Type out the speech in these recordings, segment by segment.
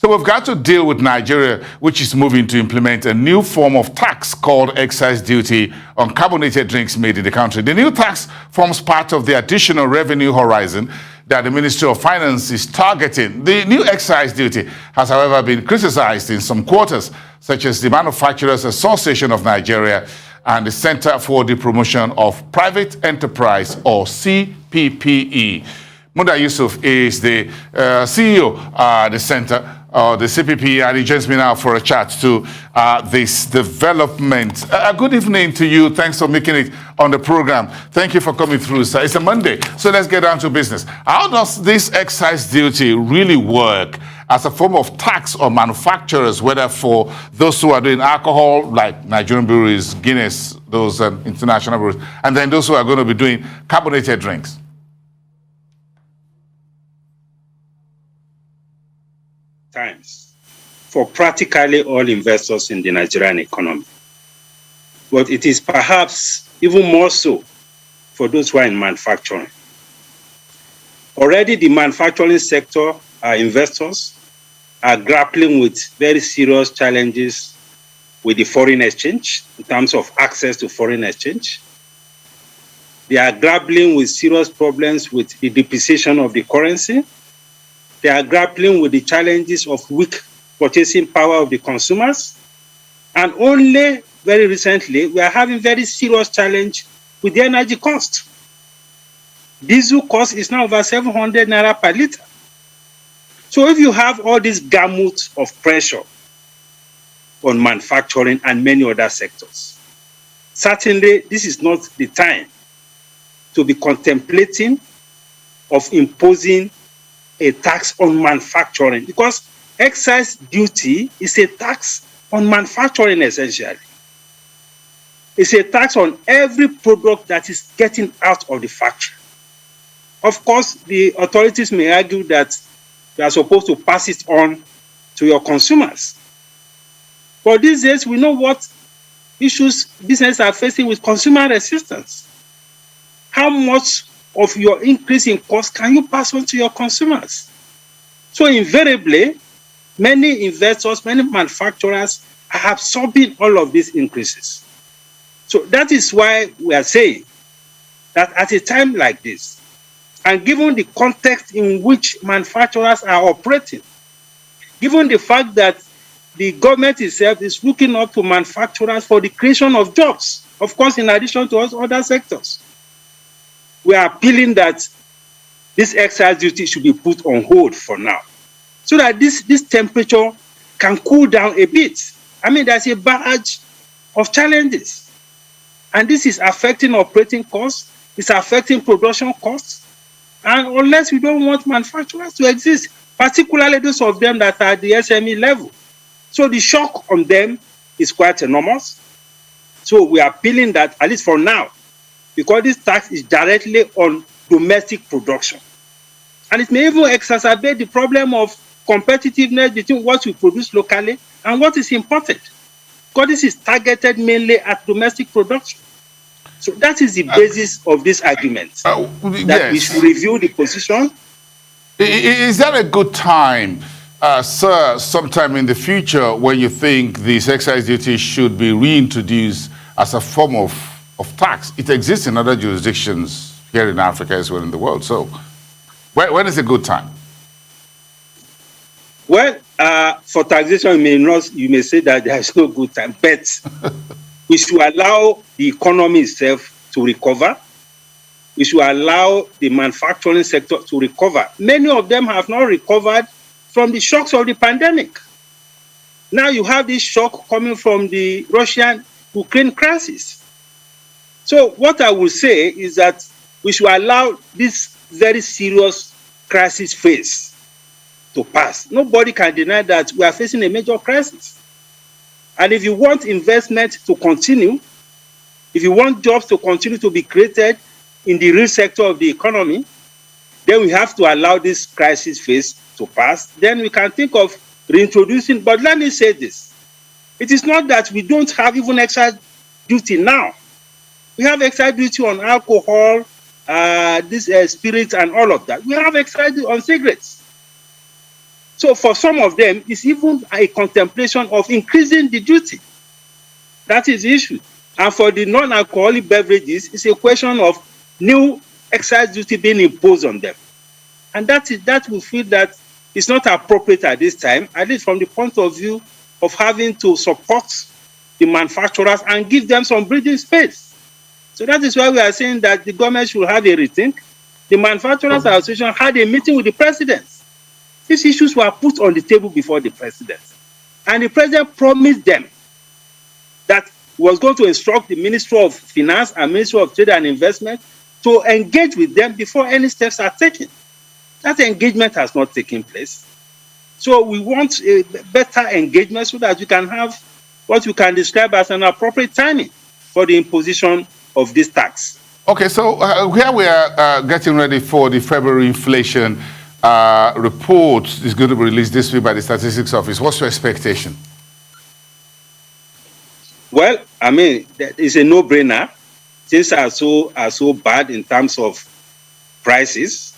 So we've got to deal with Nigeria, which is moving to implement a new form of tax called excise duty on carbonated drinks made in the country. The new tax forms part of the additional revenue horizon that the Ministry of Finance is targeting. The new excise duty has, however, been criticized in some quarters, such as the Manufacturers Association of Nigeria and the Center for the Promotion of Private Enterprise, or CPPE. Muda Yusuf is the CEO of the Center, the CPPE, and he joins me now for a chat to this development. Good evening to you. Thanks for making it on the program. Thank you for coming through, sir. It's a Monday, so let's get down to business. How does this excise duty really work as a form of tax on manufacturers, whether for those who are doing alcohol, like Nigerian breweries, Guinness, those international breweries, and then those who are going to be doing carbonated drinks? Times for practically all investors in the Nigerian economy. But it is perhaps even more so for those who are in manufacturing. Already the manufacturing sector, our investors are grappling with very serious challenges with the foreign exchange in terms of access to foreign exchange. They are grappling with serious problems with the depreciation of the currency. They are grappling with the challenges of weak purchasing power of the consumers. And only very recently, we are having very serious challenge with the energy cost. Diesel cost is now over 700 naira per liter. So if you have all this gamut of pressure on manufacturing and many other sectors, certainly this is not the time to be contemplating of imposing a tax on manufacturing, because excise duty is a tax on manufacturing essentially. It's a tax on every product that is getting out of the factory. Of course, the authorities may argue that you are supposed to pass it on to your consumers. But these days, we know what issues businesses are facing with consumer resistance. How much of your increase in cost can you pass on to your consumers? So invariably, many investors, many manufacturers are absorbing all of these increases. So that is why we are saying that at a time like this, and given the context in which manufacturers are operating, given the fact that the government itself is looking up to manufacturers for the creation of jobs, of course, in addition to other sectors, we are appealing that this excise duty should be put on hold for now, so that this temperature can cool down a bit. I mean, there's a barrage of challenges, and this is affecting operating costs, it's affecting production costs, and unless we don't want manufacturers to exist, particularly those of them that are at the SME level. So the shock on them is quite enormous. So we are appealing that, at least for now, because this tax is directly on domestic production. And it may even exacerbate the problem of competitiveness between what we produce locally and what is imported, because this is targeted mainly at domestic production. So that is the basis of this argument, that we should review the position. Is that a good time, sir, sometime in the future, when you think this excise duty should be reintroduced as a form of tax? It exists in other jurisdictions here in Africa as well in the world. So when is a good time? Well, for taxation, you may say that there is no good time, but we should allow the economy itself to recover. We should allow the manufacturing sector to recover. Many of them have not recovered from the shocks of the pandemic. Now you have this shock coming from the Russian-Ukraine crisis. So what I will say is that we should allow this very serious crisis phase to pass. Nobody can deny that we are facing a major crisis. And if you want investment to continue, if you want jobs to continue to be created in the real sector of the economy, then we have to allow this crisis phase to pass. Then we can think of reintroducing, but let me say this. It is not that we don't have even excise duty now. We have excise duty on alcohol, spirits and all of that. We have excise duty on cigarettes. So for some of them, it's even a contemplation of increasing the duty. That is the issue. And for the non-alcoholic beverages, it's a question of new excise duty being imposed on them. And that we feel that it's not appropriate at this time, at least from the point of view of having to support the manufacturers and give them some breathing space. So that is why we are saying that the government should have a rethink. The Manufacturers Association had a meeting with the president. These issues were put on the table before the president. And the president promised them that he was going to instruct the Ministry of Finance and Ministry of Trade and Investment to engage with them before any steps are taken. That engagement has not taken place. So we want a better engagement so that we can have what we can describe as an appropriate timing for the imposition of this tax. Okay, so here we are getting ready for the February inflation report is going to be released this week by the Statistics Office. What's your expectation? Well, I mean, it's a no-brainer. Things are so bad in terms of prices.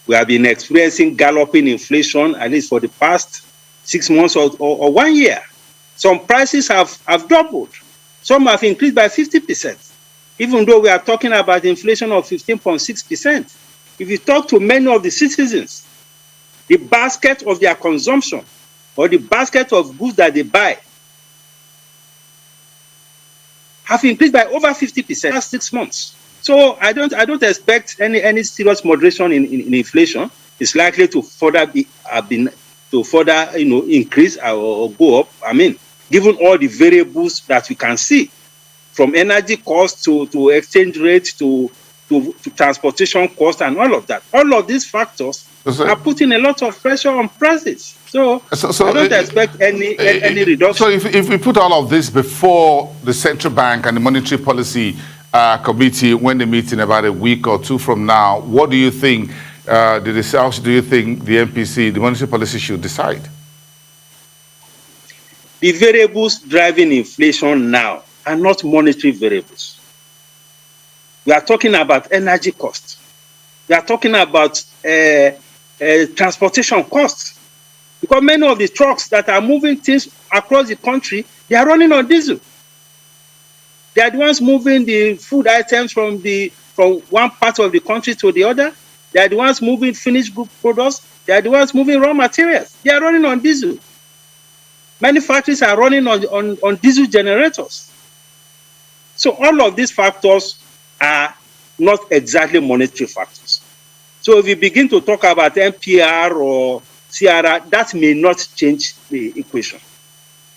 We have been experiencing galloping inflation, at least for the past 6 months or 1 year. Some prices have doubled. Some have increased by 50%, even though we are talking about inflation of 15.6%. If you talk to many of the citizens, the basket of their consumption or the basket of goods that they buy have increased by over 50% in the last 6 months. So I don't expect any serious moderation in inflation. It's likely to further increase or go up. I mean, given all the variables that we can see, from energy costs to exchange rate to transportation costs and all of that. All of these factors are putting a lot of pressure on prices. So I don't expect any reduction. So if we put all of this before the central bank and the monetary policy committee, when they meet in about a week or two from now, what do you think do you think the MPC, the monetary policy, should decide? The variables driving inflation now are not monetary variables. We are talking about energy costs. We are talking about transportation costs. Because many of the trucks that are moving things across the country, they are running on diesel. They are the ones moving the food items from one part of the country to the other. They are the ones moving finished good products. They are the ones moving raw materials. They are running on diesel. Many factories are running on diesel generators. So all of these factors are not exactly monetary factors. So if we begin to talk about MPR or CRR, that may not change the equation.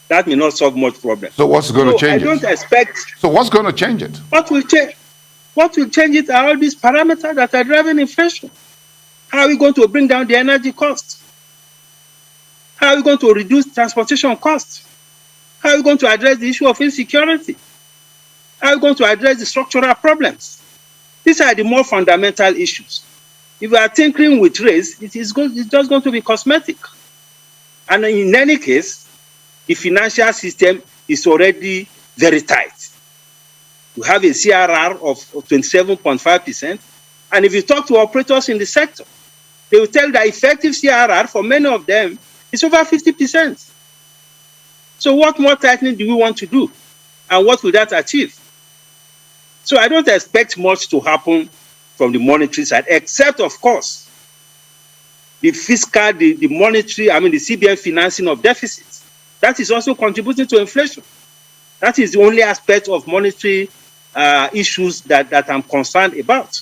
That may not solve much problem. So what's going to change it? I don't expect... So what's going to change it? What will change it are all these parameters that are driving inflation. How are we going to bring down the energy costs? How are we going to reduce transportation costs? How are we going to address the issue of insecurity? How are we going to address the structural problems? These are the more fundamental issues. If we are tinkering with race, it's just going to be cosmetic. And in any case, the financial system is already very tight. We have a CRR of 27.5%. And if you talk to operators in the sector, they will tell the effective CRR for many of them is over 50%. So what more tightening do we want to do? And what will that achieve? So I don't expect much to happen from the monetary side, except, of course, the fiscal, the monetary, the CBN financing of deficits. That is also contributing to inflation. That is the only aspect of monetary issues that I'm concerned about.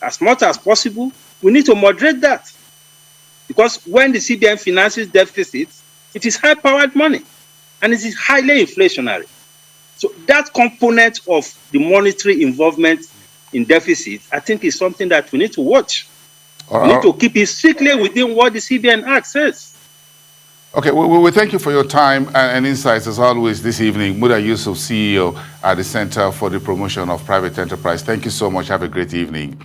As much as possible, we need to moderate that. Because when the CBN finances deficits, it is high-powered money, and it is highly inflationary. So that component of the monetary involvement in deficit, I think, is something that we need to watch. We need to keep it strictly within what the CBN Act says. Okay, we thank you for your time and insights as always this evening. Muda Yusuf, CEO at the Center for the Promotion of Private Enterprise. Thank you so much. Have a great evening.